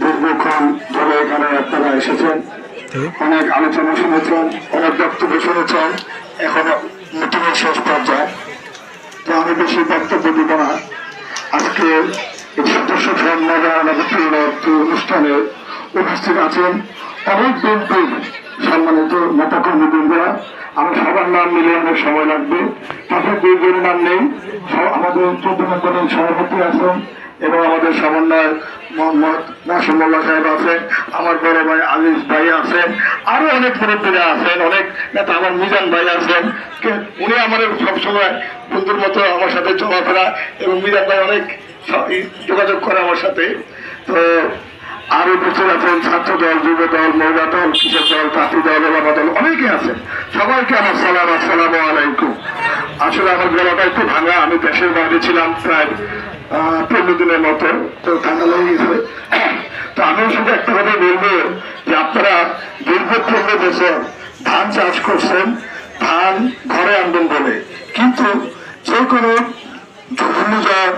দীর্ঘক্ষণ ধরে এখানে আপনারা এসেছেন, অনেক আলোচনা শুনেছেন, অনেক বক্তব্য শুনেছেন, এখনো মিটিংয়ের শেষ পর্যায়ে। তো আমি বেশি বক্তব্য দিব না। আজকে এই সদস্য অনুষ্ঠানে উপস্থিত আছেন অনেক বিএনপির সম্মানিত নেতাকর্মীবৃন্দরা। আমি সবার নাম মিলিয়ে অনেক সময় লাগবে, তাদের দুইজনের নাম নেই। আমাদের 14 নম্বরের সভাপতি আছেন এবং আমাদের সমন্বয় মোহাম্মদ নাসিমুল্লাহ সাহেব আছেন, আমার বড় ভাই আজিজ ভাই আছেন, আরো অনেক মুরব্বীরা আছেন, অনেক নেতা, আমার মিজান ভাই আছেন। উনি আমাদের সবসময় বন্ধুর মতো আমার সাথে চলাফেরা, এবং মিজান ভাই অনেক যোগাযোগ করে আমার সাথে। তো আরো উপস্থিত আছেন ছাত্র দল, যুব দল, মহিলা দল, কৃষক দল, চাকরি দল, ওলামা দল, অনেকে আছেন। সবাইকে আমার সালাম, আসসালামু আলাইকুম। আসলে আমার গলাটা একটু ভাঙা, আমি দেশের বাইরে ছিলাম প্রায় 15 দিনের মতো, তো ঠান্ডা লেগে গেছে। তো আমিও শুধু একটা কথা বলবো যে আপনারা দীর্ঘ 15 বছর ধান চাষ করছেন, ধান ঘরে আনবেন বলে, কিন্তু যে কোনো ঘূর্ণিঝড়